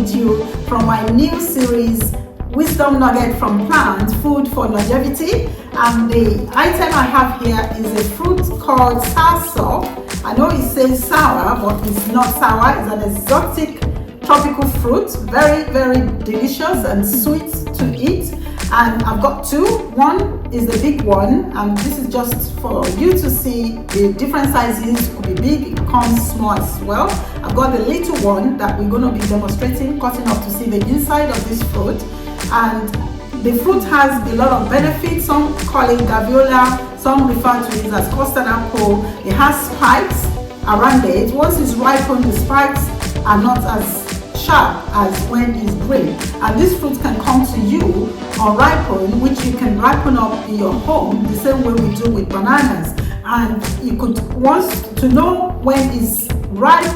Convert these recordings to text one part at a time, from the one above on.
with you from my new series, Wisdom Nugget from Plants, Food for Longevity. And the item I have here is a fruit called Soursop. I know it says sour, but it's not sour. It's an exotic tropical fruit, very, very delicious and sweet to eat. And I've got two. One is the big one, and this is just for you to see the different sizes. It could be big, it comes small as well. I've got the little one that we're going to be demonstrating, cutting up to see the inside of this fruit. And the fruit has a lot of benefits. Some call it Graviola, some refer to it as custard apple. It has spikes around it. Once it's ripened, the spikes are not as sharp as when it's green. And this fruit can come to you unripened, which you can ripen up in your home the same way we do with bananas. And you could want to know when it's ripe,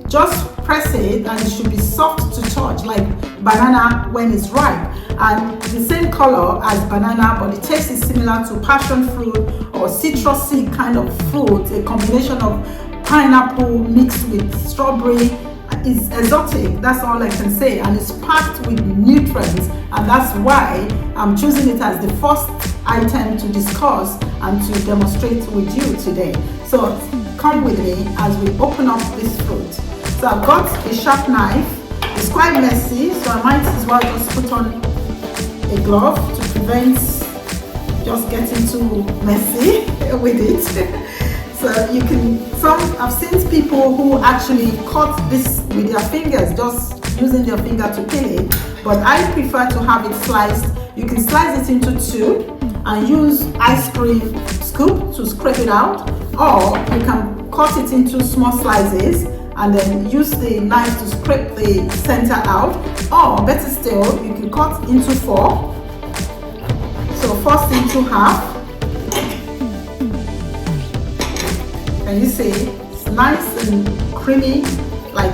just press it and it should be soft to touch like banana when it's ripe, and the same color as banana, but the taste is similar to passion fruit or citrusy kind of fruit, a combination of pineapple mixed with strawberry. It's exotic, that's all I can say, and it's packed with nutrients, and that's why I'm choosing it as the first item to discuss and to demonstrate with you today. So come with me as we open up this fruit. So I've got a sharp knife. It's quite messy, so I might as well just put on a glove to prevent just getting too messy with it. So you can, I've seen people who actually cut this with their fingers, just using their finger to peel it, but I prefer to have it sliced. You can slice it into two and use ice cream scoop to scrape it out, or you can cut it into small slices and then use the knife to scrape the center out, or better still, you can cut into four. So first into half. Can you see? It's nice and creamy, like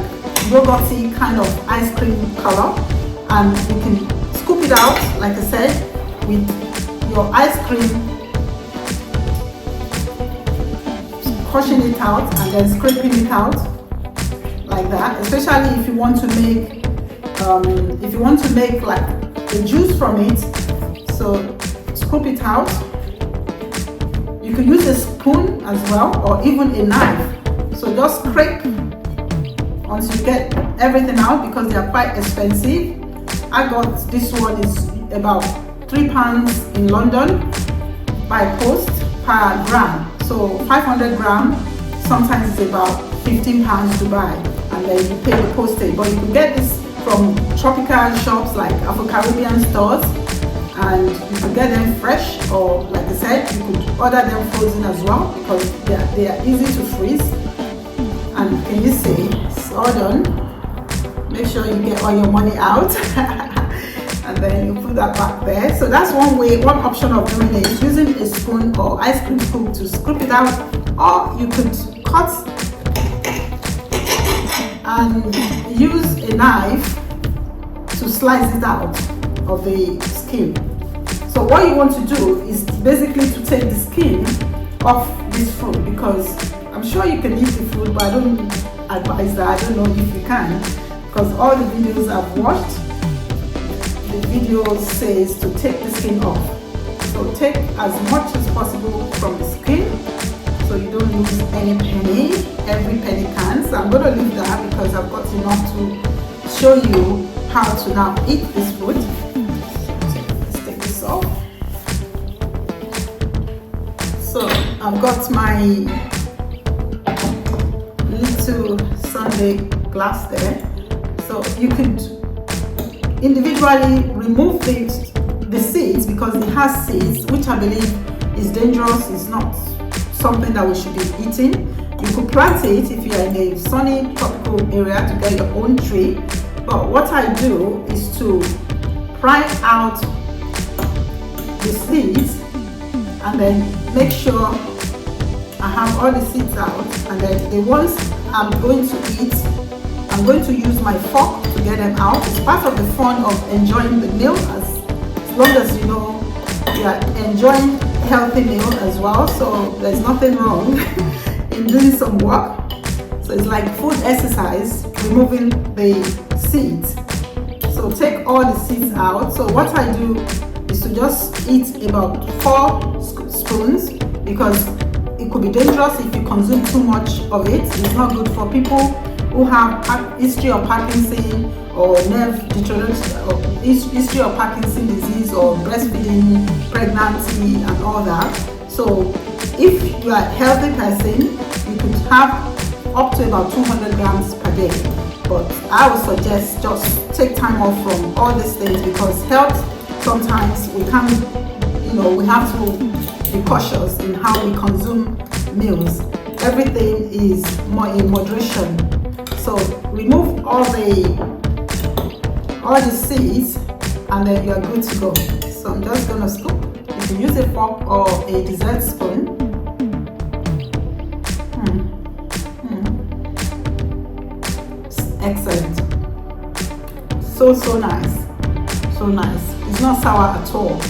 yogurty kind of ice cream color. And you can scoop it out, like I said, with your ice cream, crushing it out and then scraping it out like that. Especially if you want to make, like the juice from it. So scoop it out. You can use a spoon as well, or even a knife. So just scrape until you get everything out, because they are quite expensive. I got this one is about £3 in London by post per gram. So 500 grams, sometimes it's about £15 to buy, and then you pay the postage. But you can get this from tropical shops like Afro-Caribbean stores, and you can get them fresh, or like I said, you could order them frozen as well, because they are easy to freeze. And can you see, it's all done. Make sure you get all your money out and then you put that back there. So that's one way, one option of doing it, is using a spoon or ice cream scoop to scoop it out, or you could cut and use a knife to slice it out of the skin. So what you want to do is basically to take the skin off this fruit, because I'm sure you can eat the fruit, but I don't advise that. I don't know if you can, because all the videos I've watched, the video says to take the skin off. So take as much as possible from the skin, so you don't lose any penny. Every penny counts. I'm going to leave that because I've got enough to show you how to now eat this fruit. Let's take this off. So I've got my little sundae glass there. So you could individually remove the seeds, because it has seeds, which I believe is dangerous. It's not something that we should be eating. You could plant it if you are in a sunny tropical area to get your own tree. But what I do is to pry out the seeds and then make sure I have all the seeds out, and then the ones I'm going to eat, I'm going to use my fork to get them out. It's part of the fun of enjoying the meal, as long as you know you are enjoying healthy meal as well. So there's nothing wrong in doing some work. So it's like food exercise, removing the seeds. So take all the seeds out. So what I do is to just eat about 4 spoons, because it could be dangerous if you consume too much of it. It's not good for people who have history of Parkinson or nerve deterioration, or history of Parkinson disease, or breastfeeding, pregnancy, and all that. So if you are a healthy person, you could have up to about 200 grams per day. But I would suggest just take time off from all these things, because health, sometimes we can't, we have to be cautious in how we consume meals. Everything is more in moderation. So remove all the seeds, and then you are good to go. So I'm just gonna scoop. You can use a fork or a dessert spoon. Excellent. So nice. So nice. It's not sour at all.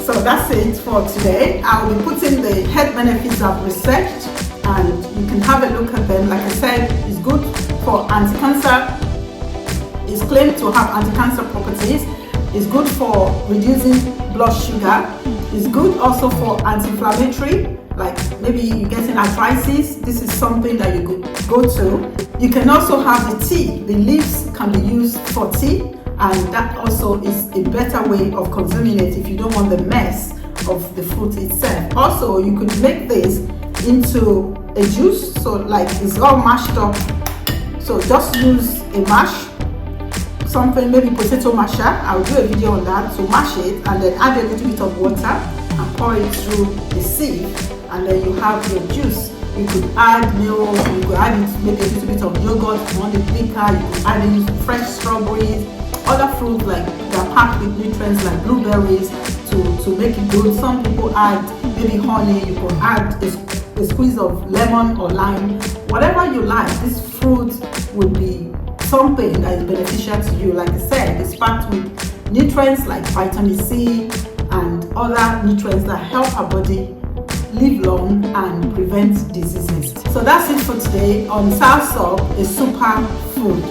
So that's it for today. I will be putting the health benefits I've researched, and you can have a look at them. Like I said, it's good for anti-cancer. It's claimed to have anti-cancer properties. It's good for reducing blood sugar. It's good also for anti-inflammatory. Like maybe you're getting arthritis, this is something that you go to. You can also have the tea. The leaves can be used for tea, and that also is a better way of consuming it if you don't want the mess of the fruit itself. Also, you could make this into a juice, so like it's all mashed up. So just use a mash, something, maybe potato masher. I'll do a video on that. So mash it and then add a little bit of water and pour it through the sieve, and then you have your juice. You could add milk, you could add maybe a little bit of yogurt if you want it thicker. You could add in fresh strawberries, other fruits like that are packed with nutrients like blueberries to make it good. Some people add maybe honey. You could add a squeeze of lemon or lime. Whatever you like, this fruit would be something that is beneficial to you. Like I said, it's packed with nutrients like vitamin C and other nutrients that help our body live long and prevent diseases. So that's it for today on Soursop, a super food,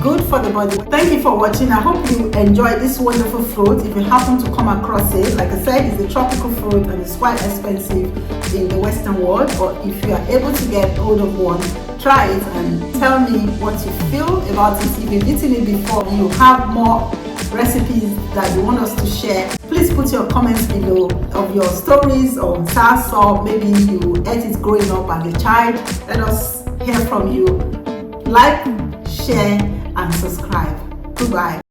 good for the body. Thank you for watching. I hope you enjoy this wonderful fruit. If you happen to come across it, like I said, it's a tropical fruit and it's quite expensive in the Western world, but if you are able to get hold of one, try it and tell me what you feel about it. If you've eaten it before, you have more recipes that you want us to share, please put your comments below of your stories on Soursop. Maybe you ate it growing up as a child. Let us hear from you. Like, share and subscribe. Goodbye.